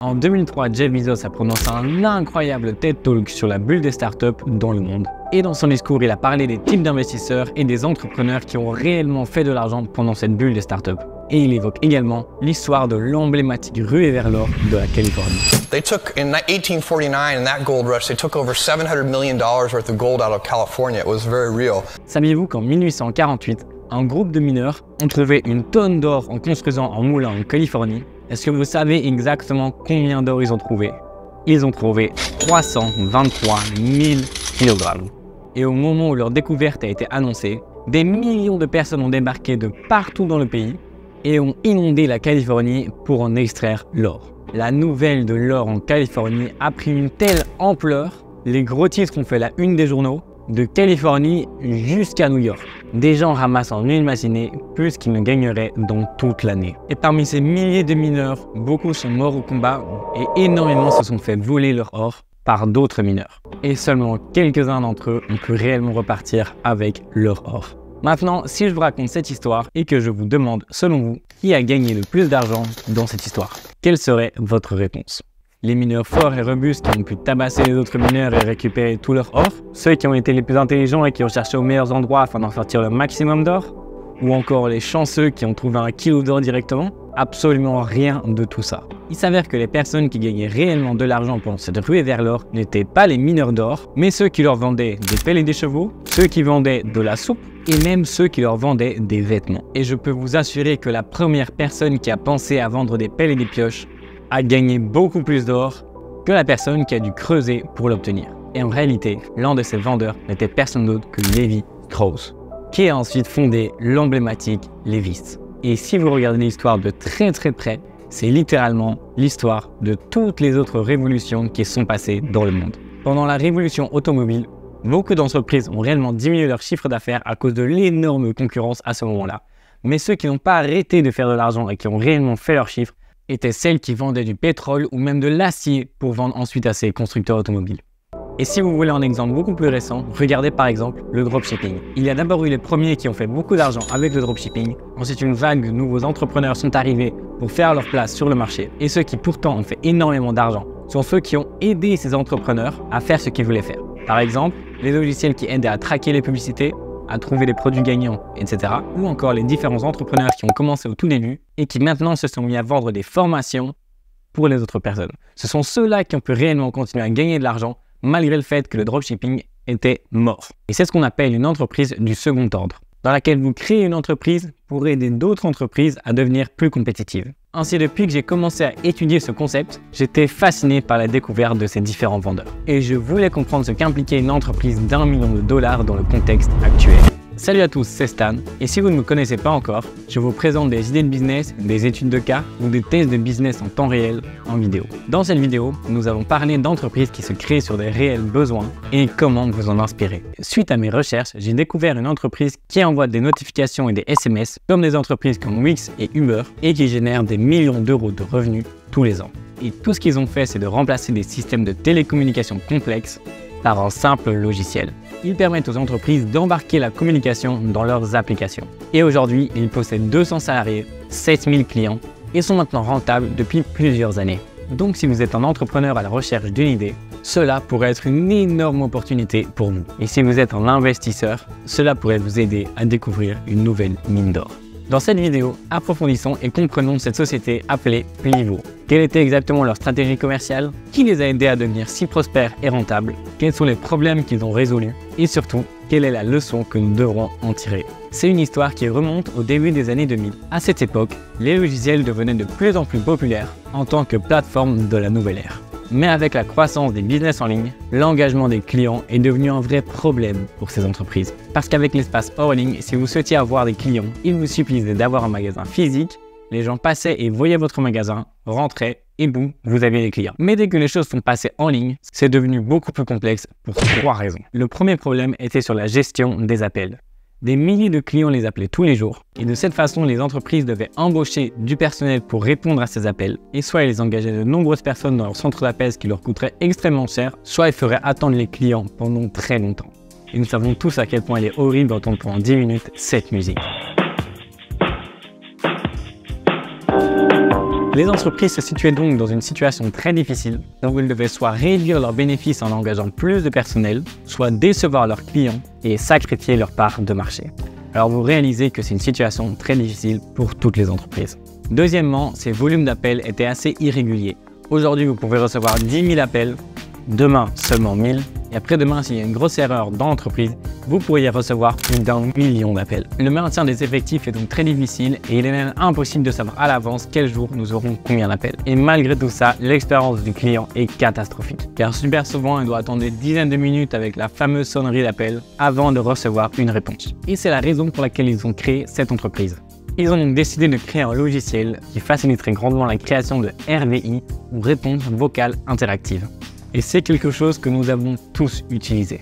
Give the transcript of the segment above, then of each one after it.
En 2003, Jeff Bezos a prononcé un incroyable TED Talk sur la bulle des startups dans le monde. Et dans son discours, il a parlé des types d'investisseurs et des entrepreneurs qui ont réellement fait de l'argent pendant cette bulle des startups. Et il évoque également l'histoire de l'emblématique ruée vers l'or de la Californie. They took, in 1849, in that gold rush, they took over $700 million worth of gold out of California. It was very real. Saviez-vous qu'en 1848, un groupe de mineurs ont trouvé une tonne d'or en construisant un moulin en Californie? Est-ce que vous savez exactement combien d'or ils ont trouvé? Ils ont trouvé 323 000 kg. Et au moment où leur découverte a été annoncée, des millions de personnes ont débarqué de partout dans le pays et ont inondé la Californie pour en extraire l'or. La nouvelle de l'or en Californie a pris une telle ampleur, les gros titres ont fait la une des journaux, de Californie jusqu'à New York. Des gens ramassent en une matinée plus qu'ils ne gagneraient dans toute l'année. Et parmi ces milliers de mineurs, beaucoup sont morts au combat et énormément se sont fait voler leur or par d'autres mineurs. Et seulement quelques-uns d'entre eux ont pu réellement repartir avec leur or. Maintenant, si je vous raconte cette histoire et que je vous demande, selon vous, qui a gagné le plus d'argent dans cette histoire, quelle serait votre réponse? Les mineurs forts et robustes qui ont pu tabasser les autres mineurs et récupérer tout leur or? Ceux qui ont été les plus intelligents et qui ont cherché aux meilleurs endroits afin d'en sortir le maximum d'or? Ou encore les chanceux qui ont trouvé un kilo d'or directement? Absolument rien de tout ça. Il s'avère que les personnes qui gagnaient réellement de l'argent pendant cette ruée vers l'or n'étaient pas les mineurs d'or, mais ceux qui leur vendaient des pelles et des chevaux, ceux qui vendaient de la soupe et même ceux qui leur vendaient des vêtements. Et je peux vous assurer que la première personne qui a pensé à vendre des pelles et des pioches a gagné beaucoup plus d'or que la personne qui a dû creuser pour l'obtenir. Et en réalité, l'un de ces vendeurs n'était personne d'autre que Lévi Strauss, qui a ensuite fondé l'emblématique Levi's. Et si vous regardez l'histoire de très près, c'est littéralement l'histoire de toutes les autres révolutions qui sont passées dans le monde. Pendant la révolution automobile, beaucoup d'entreprises ont réellement diminué leur chiffre d'affaires à cause de l'énorme concurrence à ce moment-là. Mais ceux qui n'ont pas arrêté de faire de l'argent et qui ont réellement fait leurs chiffres étaient celles qui vendaient du pétrole ou même de l'acier pour vendre ensuite à ces constructeurs automobiles. Et si vous voulez un exemple beaucoup plus récent, regardez par exemple le dropshipping. Il y a d'abord eu les premiers qui ont fait beaucoup d'argent avec le dropshipping, ensuite une vague de nouveaux entrepreneurs sont arrivés pour faire leur place sur le marché, et ceux qui pourtant ont fait énormément d'argent sont ceux qui ont aidé ces entrepreneurs à faire ce qu'ils voulaient faire. Par exemple, les logiciels qui aidaient à traquer les publicités, à trouver des produits gagnants, etc. Ou encore les différents entrepreneurs qui ont commencé au tout début et qui maintenant se sont mis à vendre des formations pour les autres personnes. Ce sont ceux-là qui ont pu réellement continuer à gagner de l'argent malgré le fait que le dropshipping était mort. Et c'est ce qu'on appelle une entreprise du second ordre, dans laquelle vous créez une entreprise pour aider d'autres entreprises à devenir plus compétitives. Ainsi, depuis que j'ai commencé à étudier ce concept, j'étais fasciné par la découverte de ces différents vendeurs. Et je voulais comprendre ce qu'impliquait une entreprise d'1 million de dollars dans le contexte actuel. Salut à tous, c'est Stan, et si vous ne me connaissez pas encore, je vous présente des idées de business, des études de cas ou des tests de business en temps réel en vidéo. Dans cette vidéo, nous allons parler d'entreprises qui se créent sur des réels besoins et comment vous en inspirer. Suite à mes recherches, j'ai découvert une entreprise qui envoie des notifications et des SMS comme des entreprises comme Wix et Uber et qui génèrent des millions d'euros de revenus tous les ans. Et tout ce qu'ils ont fait, c'est de remplacer des systèmes de télécommunications complexes par un simple logiciel. Ils permettent aux entreprises d'embarquer la communication dans leurs applications. Et aujourd'hui, ils possèdent 200 salariés, 7000 clients et sont maintenant rentables depuis plusieurs années. Donc si vous êtes un entrepreneur à la recherche d'une idée, cela pourrait être une énorme opportunité pour vous. Et si vous êtes un investisseur, cela pourrait vous aider à découvrir une nouvelle mine d'or. Dans cette vidéo, approfondissons et comprenons cette société appelée Plivo. Quelle était exactement leur stratégie commerciale? Qui les a aidés à devenir si prospères et rentables? Quels sont les problèmes qu'ils ont résolus? Et surtout, quelle est la leçon que nous devrons en tirer? C'est une histoire qui remonte au début des années 2000. À cette époque, les logiciels devenaient de plus en plus populaires en tant que plateforme de la nouvelle ère. Mais avec la croissance des business en ligne, l'engagement des clients est devenu un vrai problème pour ces entreprises. Parce qu'avec l'espace hors ligne, si vous souhaitiez avoir des clients, il vous suffisait d'avoir un magasin physique, les gens passaient et voyaient votre magasin, rentraient et boum, vous aviez des clients. Mais dès que les choses sont passées en ligne, c'est devenu beaucoup plus complexe pour 3 raisons. Le premier problème était sur la gestion des appels. Des milliers de clients les appelaient tous les jours et de cette façon, les entreprises devaient embaucher du personnel pour répondre à ces appels et soit ils engageaient de nombreuses personnes dans leur centre d'appel, ce qui leur coûterait extrêmement cher, soit ils feraient attendre les clients pendant très longtemps. Et nous savons tous à quel point il est horrible d'entendre pendant 10 minutes cette musique. Les entreprises se situaient donc dans une situation très difficile, où elles devaient soit réduire leurs bénéfices en engageant plus de personnel, soit décevoir leurs clients et sacrifier leur part de marché. Alors vous réalisez que c'est une situation très difficile pour toutes les entreprises. Deuxièmement, ces volumes d'appels étaient assez irréguliers. Aujourd'hui, vous pouvez recevoir 10 000 appels, demain seulement 1000, et après-demain, s'il y a une grosse erreur dans l'entreprise, vous pourriez recevoir plus d'1 million d'appels. Le maintien des effectifs est donc très difficile et il est même impossible de savoir à l'avance quel jour nous aurons combien d'appels. Et malgré tout ça, l'expérience du client est catastrophique. Car super souvent, il doit attendre des dizaines de minutes avec la fameuse sonnerie d'appel avant de recevoir une réponse. Et c'est la raison pour laquelle ils ont créé cette entreprise. Ils ont donc décidé de créer un logiciel qui faciliterait grandement la création de RVI ou réponse vocale interactive. Et c'est quelque chose que nous avons tous utilisé.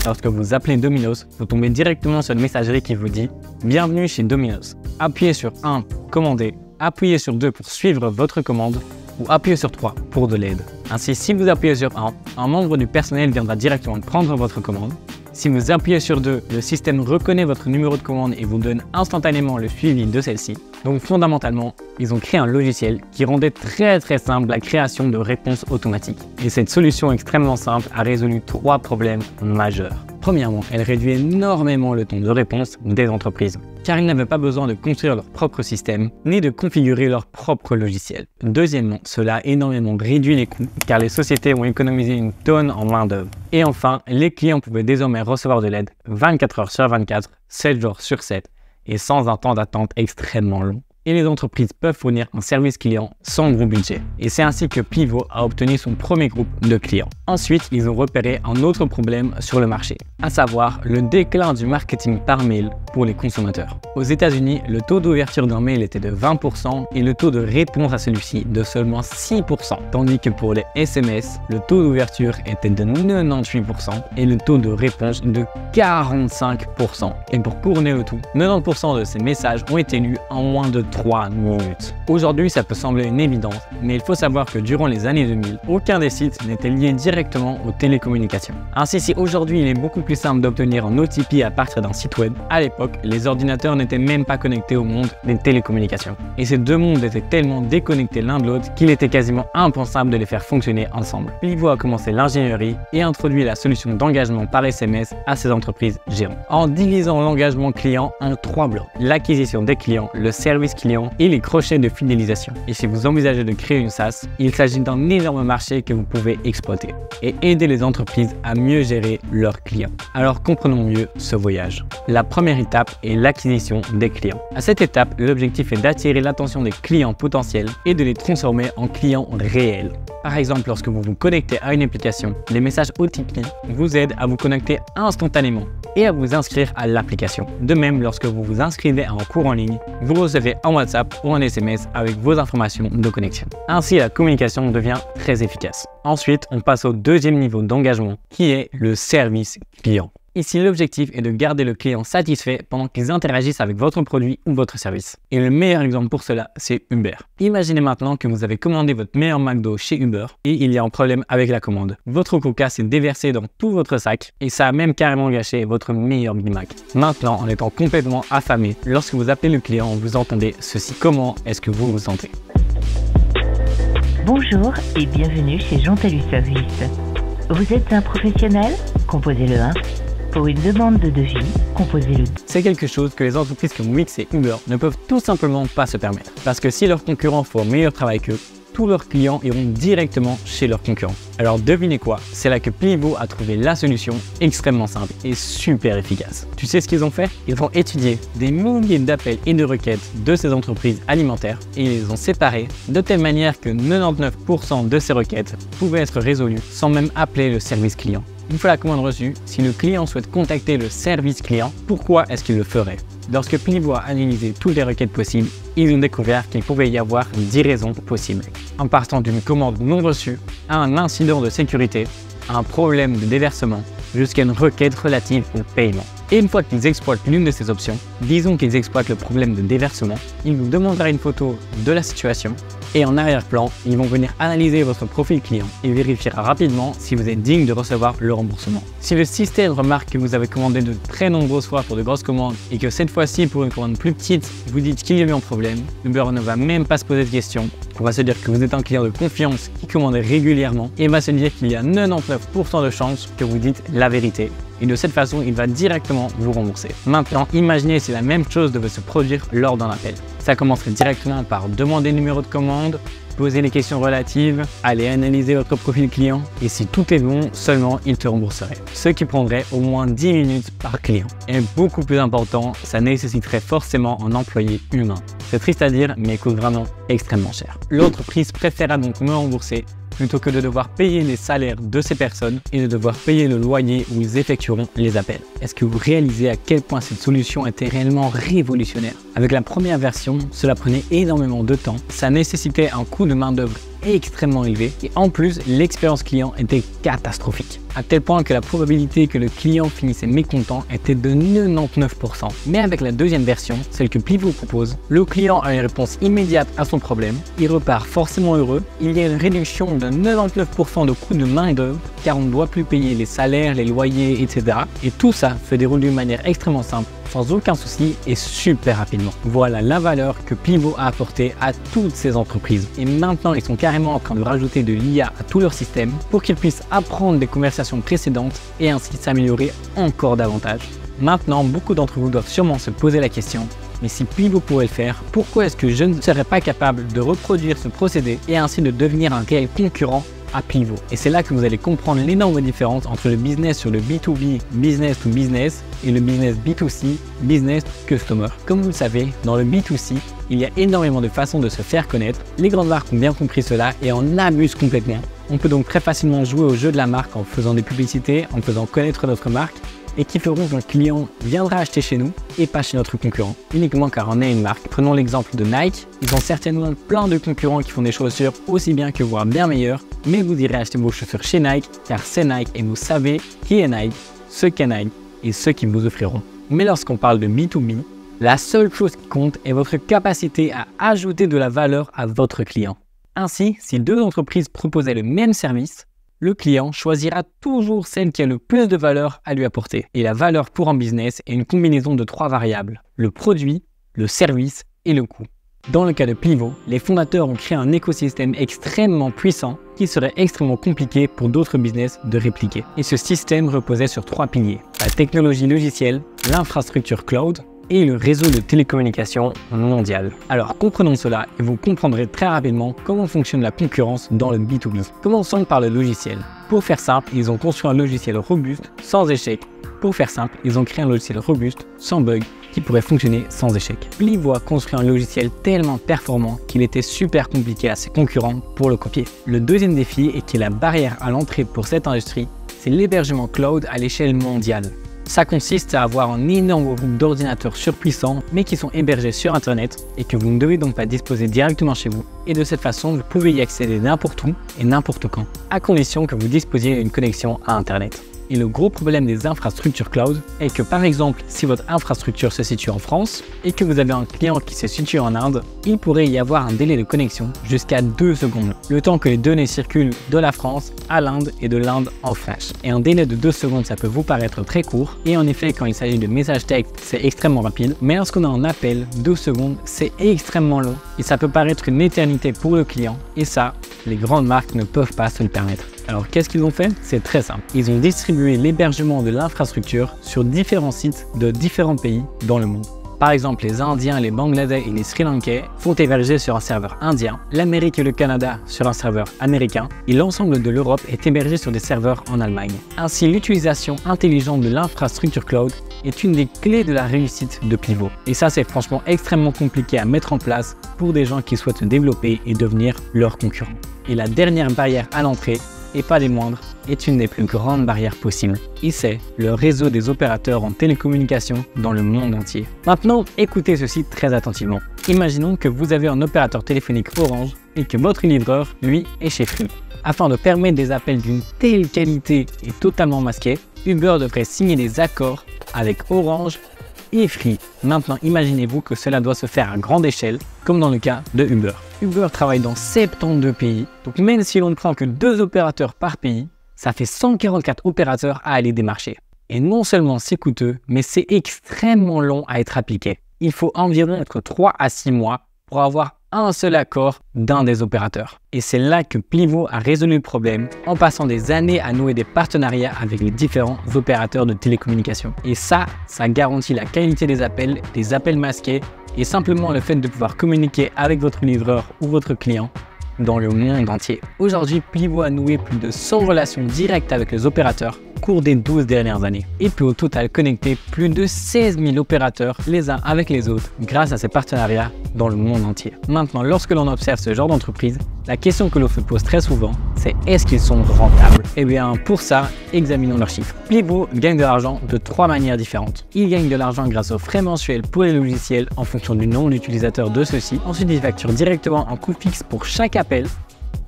Lorsque vous appelez Domino's, vous tombez directement sur une messagerie qui vous dit « Bienvenue chez Domino's ». Appuyez sur 1 pour commander, appuyez sur 2 pour suivre votre commande ou appuyez sur 3 pour de l'aide. Ainsi, si vous appuyez sur 1, un membre du personnel viendra directement prendre votre commande. Si vous appuyez sur 2, le système reconnaît votre numéro de commande et vous donne instantanément le suivi de celle-ci. Donc fondamentalement, ils ont créé un logiciel qui rendait très simple la création de réponses automatiques. Et cette solution extrêmement simple a résolu 3 problèmes majeurs. Premièrement, elle réduit énormément le temps de réponse des entreprises, car ils n'avaient pas besoin de construire leur propre système, ni de configurer leur propre logiciel. Deuxièmement, cela a énormément réduit les coûts, car les sociétés ont économisé une tonne en main-d'œuvre. Et enfin, les clients pouvaient désormais recevoir de l'aide 24 heures sur 24, 7 jours sur 7, et sans un temps d'attente extrêmement long. Et les entreprises peuvent fournir un service client sans gros budget. Et c'est ainsi que Plivo a obtenu son premier groupe de clients. Ensuite, ils ont repéré un autre problème sur le marché, à savoir le déclin du marketing par mail pour les consommateurs. Aux États-Unis, le taux d'ouverture d'un mail était de 20% et le taux de réponse à celui-ci de seulement 6%, tandis que pour les SMS, le taux d'ouverture était de 98% et le taux de réponse de 45%. Et pour couronner le tout, 90% de ces messages ont été lus en moins de 3 minutes. Aujourd'hui, ça peut sembler une évidence, mais il faut savoir que durant les années 2000, aucun des sites n'était lié directement aux télécommunications. Ainsi, si aujourd'hui il est beaucoup plus simple d'obtenir un OTP à partir d'un site web, à l'époque, les ordinateurs n'étaient même pas connectés au monde des télécommunications. Et ces deux mondes étaient tellement déconnectés l'un de l'autre qu'il était quasiment impensable de les faire fonctionner ensemble. Plivo a commencé l'ingénierie et introduit la solution d'engagement par SMS à ces entreprises géantes, en divisant l'engagement client en 3 blocs: l'acquisition des clients, le service client et les crochets de fidélisation. Et si vous envisagez de créer une SaaS, il s'agit d'un énorme marché que vous pouvez exploiter et aider les entreprises à mieux gérer leurs clients. Alors comprenons mieux ce voyage. La première étape est l'acquisition des clients. À cette étape, l'objectif est d'attirer l'attention des clients potentiels et de les transformer en clients réels. Par exemple, lorsque vous vous connectez à une application, les messages OTP vous aident à vous connecter instantanément et à vous inscrire à l'application. De même, lorsque vous vous inscrivez à un cours en ligne, vous recevez un WhatsApp ou un SMS avec vos informations de connexion. Ainsi, la communication devient très efficace. Ensuite, on passe au deuxième niveau d'engagement qui est le service client. Ici, l'objectif est de garder le client satisfait pendant qu'ils interagissent avec votre produit ou votre service. Et le meilleur exemple pour cela, c'est Uber. Imaginez maintenant que vous avez commandé votre meilleur McDo chez Uber et il y a un problème avec la commande. Votre coca s'est déversé dans tout votre sac et ça a même carrément gâché votre meilleur Big Mac. Maintenant, en étant complètement affamé, lorsque vous appelez le client, vous entendez ceci. Comment est-ce que vous vous sentez? Bonjour et bienvenue chez Jontalu Service. Vous êtes un professionnel? Composez le 1. Pour une demande de devis, composez le 2. C'est quelque chose que les entreprises comme Wix et Uber ne peuvent tout simplement pas se permettre. Parce que si leurs concurrents font un meilleur travail qu'eux, tous leurs clients iront directement chez leurs concurrents. Alors devinez quoi? C'est là que Plivo a trouvé la solution extrêmement simple et super efficace. Tu sais ce qu'ils ont fait? Ils ont étudié des milliers d'appels et de requêtes de ces entreprises alimentaires et ils les ont séparés de telle manière que 99% de ces requêtes pouvaient être résolues sans même appeler le service client. Une fois la commande reçue, si le client souhaite contacter le service client, pourquoi est-ce qu'il le ferait? Lorsque Plivo a analysé toutes les requêtes possibles, ils ont découvert qu'il pouvait y avoir 10 raisons possibles. En partant d'une commande non reçue, à un incident de sécurité, à un problème de déversement, jusqu'à une requête relative au paiement. Et une fois qu'ils exploitent l'une de ces options, disons qu'ils exploitent le problème de déversement, il vous demandera une photo de la situation et en arrière-plan, ils vont venir analyser votre profil client et vérifiera rapidement si vous êtes digne de recevoir le remboursement. Si le système remarque que vous avez commandé de très nombreuses fois pour de grosses commandes et que cette fois-ci pour une commande plus petite, vous dites qu'il y a eu un problème, Uber ne va même pas se poser de questions. On va se dire que vous êtes un client de confiance qui commande régulièrement et va se dire qu'il y a 99% de chances que vous dites la vérité. Et de cette façon, il va directement vous rembourser. Maintenant, imaginez si la même chose devait se produire lors d'un appel. Ça commencerait directement par demander le numéro de commande, poser les questions relatives, aller analyser votre profil client et si tout est bon, seulement il te rembourserait. Ce qui prendrait au moins 10 minutes par client. Et beaucoup plus important, ça nécessiterait forcément un employé humain. C'est triste à dire, mais il coûte vraiment extrêmement cher. L'entreprise préférera donc me rembourser plutôt que de devoir payer les salaires de ces personnes et de devoir payer le loyer où ils effectueront les appels. Est-ce que vous réalisez à quel point cette solution était réellement révolutionnaire? Avec la première version, cela prenait énormément de temps, ça nécessitait un coût de main-d'œuvre extrêmement élevé et en plus l'expérience client était catastrophique, à tel point que la probabilité que le client finissait mécontent était de 99%. Mais avec la deuxième version, celle que Plivo propose, le client a une réponse immédiate à son problème, il repart forcément heureux, il y a une réduction de 99% de coût de main d'œuvre car on ne doit plus payer les salaires, les loyers, etc. Et tout ça se déroule d'une manière extrêmement simple, sans aucun souci et super rapidement. Voilà la valeur que Plivo a apportée à toutes ces entreprises. Et maintenant, ils sont carrément en train de rajouter de l'IA à tout leur système pour qu'ils puissent apprendre des conversations précédentes et ainsi s'améliorer encore davantage. Maintenant, beaucoup d'entre vous doivent sûrement se poser la question, mais si Plivo pourrait le faire, pourquoi est-ce que je ne serais pas capable de reproduire ce procédé et ainsi de devenir un réel concurrent à Plivo? Et c'est là que vous allez comprendre l'énorme différence entre le business sur le B2B, business to business, et le business B2C, business to customer. Comme vous le savez, dans le B2C, il y a énormément de façons de se faire connaître. Les grandes marques ont bien compris cela et en abusent complètement. On peut donc très facilement jouer au jeu de la marque en faisant des publicités, en faisant connaître notre marque, et qui feront qu'un client viendra acheter chez nous et pas chez notre concurrent, uniquement car on est une marque. Prenons l'exemple de Nike, ils ont certainement plein de concurrents qui font des chaussures aussi bien que voire bien meilleures, mais vous irez acheter vos chaussures chez Nike car c'est Nike et vous savez qui est Nike, ce qu'est Nike et ce qu'ils vous offriront. Mais lorsqu'on parle de B2B, la seule chose qui compte est votre capacité à ajouter de la valeur à votre client. Ainsi, si deux entreprises proposaient le même service, le client choisira toujours celle qui a le plus de valeur à lui apporter. Et la valeur pour un business est une combinaison de 3 variables, le produit, le service et le coût. Dans le cas de Plivo, les fondateurs ont créé un écosystème extrêmement puissant qui serait extrêmement compliqué pour d'autres business de répliquer. Et ce système reposait sur 3 piliers, la technologie logicielle, l'infrastructure cloud et le réseau de télécommunications mondial. Alors comprenons cela et vous comprendrez très rapidement comment fonctionne la concurrence dans le B2B. Commençons par le logiciel. Pour faire simple, ils ont construit un logiciel robuste sans échec. Pour faire simple, ils ont créé un logiciel robuste sans bug qui pourrait fonctionner sans échec. Plivo a construit un logiciel tellement performant qu'il était super compliqué à ses concurrents pour le copier. Le deuxième défi, et qui est la barrière à l'entrée pour cette industrie, c'est l'hébergement cloud à l'échelle mondiale. Ça consiste à avoir un énorme groupe d'ordinateurs surpuissants mais qui sont hébergés sur internet et que vous ne devez donc pas disposer directement chez vous. Et de cette façon, vous pouvez y accéder n'importe où et n'importe quand, à condition que vous disposiez d'une connexion à internet. Et le gros problème des infrastructures cloud est que par exemple, si votre infrastructure se situe en France et que vous avez un client qui se situe en Inde, il pourrait y avoir un délai de connexion jusqu'à 2 secondes, le temps que les données circulent de la France à l'Inde et de l'Inde en France. Et un délai de 2 secondes, ça peut vous paraître très court, et en effet, quand il s'agit de messages texte, c'est extrêmement rapide, mais lorsqu'on a un appel, 2 secondes, c'est extrêmement long, et ça peut paraître une éternité pour le client, et ça, les grandes marques ne peuvent pas se le permettre. Alors qu'est-ce qu'ils ont fait? C'est très simple. Ils ont distribué l'hébergement de l'infrastructure sur différents sites de différents pays dans le monde. Par exemple, les Indiens, les Bangladais et les Sri Lankais sont hébergés sur un serveur indien, l'Amérique et le Canada sur un serveur américain, et l'ensemble de l'Europe est hébergé sur des serveurs en Allemagne. Ainsi, l'utilisation intelligente de l'infrastructure cloud est une des clés de la réussite de Plivo. Et ça, c'est franchement extrêmement compliqué à mettre en place pour des gens qui souhaitent se développer et devenir leurs concurrents. Et la dernière barrière à l'entrée, et pas des moindres, est une des plus grandes barrières possibles. Et c'est le réseau des opérateurs en télécommunications dans le monde entier. Maintenant, écoutez ceci très attentivement. Imaginons que vous avez un opérateur téléphonique Orange et que votre livreur, lui, est chez Free. Afin de permettre des appels d'une telle qualité et totalement masqués, Uber devrait signer des accords avec Orange et Free. Maintenant, imaginez-vous que cela doit se faire à grande échelle, comme dans le cas de Uber. Uber travaille dans 72 pays, donc même si l'on ne prend que 2 opérateurs par pays, ça fait 144 opérateurs à aller démarcher. Et non seulement c'est coûteux, mais c'est extrêmement long à être appliqué. Il faut environ entre 3 à 6 mois pour avoir un seul accord d'un des opérateurs. Et c'est là que Plivo a résolu le problème en passant des années à nouer des partenariats avec les différents opérateurs de télécommunications. Et ça garantit la qualité des appels masqués et simplement le fait de pouvoir communiquer avec votre livreur ou votre client dans le monde entier. Aujourd'hui, Plivo a noué plus de 100 relations directes avec les opérateurs au cours des 12 dernières années et peut au total connecter plus de 16 000 opérateurs les uns avec les autres grâce à ces partenariats dans le monde entier. Maintenant, lorsque l'on observe ce genre d'entreprise, la question que l'on se pose très souvent, c'est est-ce qu'ils sont rentables? Eh bien, pour ça, examinons leurs chiffres. Plivo gagne de l'argent de 3 manières différentes. Il gagne de l'argent grâce aux frais mensuels pour les logiciels en fonction du nombre d'utilisateurs de ceux-ci. Ensuite, il facture directement en coût fixe pour chaque appel.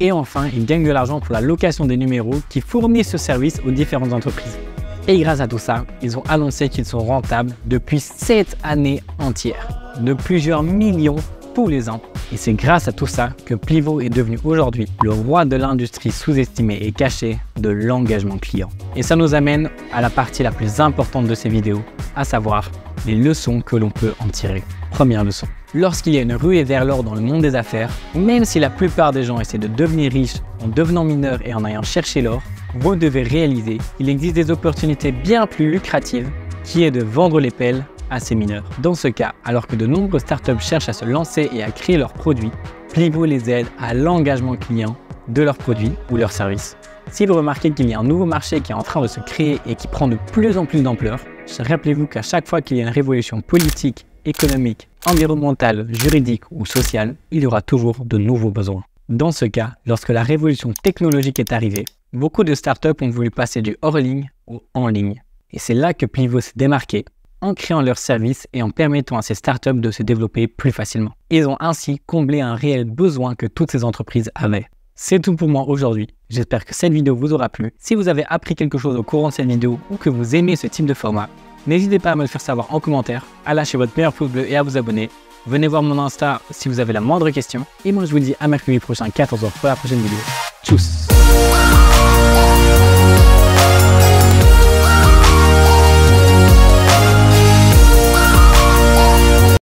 Et enfin, il gagne de l'argent pour la location des numéros qui fournissent ce service aux différentes entreprises. Et grâce à tout ça, ils ont annoncé qu'ils sont rentables depuis 7 années entières, de plusieurs millions tous les ans. Et c'est grâce à tout ça que Plivo est devenu aujourd'hui le roi de l'industrie sous-estimée et cachée de l'engagement client. Et ça nous amène à la partie la plus importante de ces vidéos, à savoir les leçons que l'on peut en tirer. Première leçon. Lorsqu'il y a une ruée vers l'or dans le monde des affaires, même si la plupart des gens essaient de devenir riches en devenant mineurs et en allant chercher l'or, vous devez réaliser qu'il existe des opportunités bien plus lucratives qui est de vendre les pelles à ces mineurs. Dans ce cas, alors que de nombreuses startups cherchent à se lancer et à créer leurs produits, Plivo les aide à l'engagement client de leurs produits ou leurs services. Si vous remarquez qu'il y a un nouveau marché qui est en train de se créer et qui prend de plus en plus d'ampleur, rappelez-vous qu'à chaque fois qu'il y a une révolution politique, économique, environnementale, juridique ou sociale, il y aura toujours de nouveaux besoins. Dans ce cas, lorsque la révolution technologique est arrivée, beaucoup de startups ont voulu passer du hors-ligne au en-ligne. Et c'est là que Plivo s'est démarqué en créant leurs services et en permettant à ces startups de se développer plus facilement. Ils ont ainsi comblé un réel besoin que toutes ces entreprises avaient. C'est tout pour moi aujourd'hui. J'espère que cette vidéo vous aura plu. Si vous avez appris quelque chose au courant de cette vidéo ou que vous aimez ce type de format, n'hésitez pas à me le faire savoir en commentaire, à lâcher votre meilleur pouce bleu et à vous abonner. Venez voir mon Insta si vous avez la moindre question. Et moi je vous dis à mercredi prochain 14h pour la prochaine vidéo. Tchuss!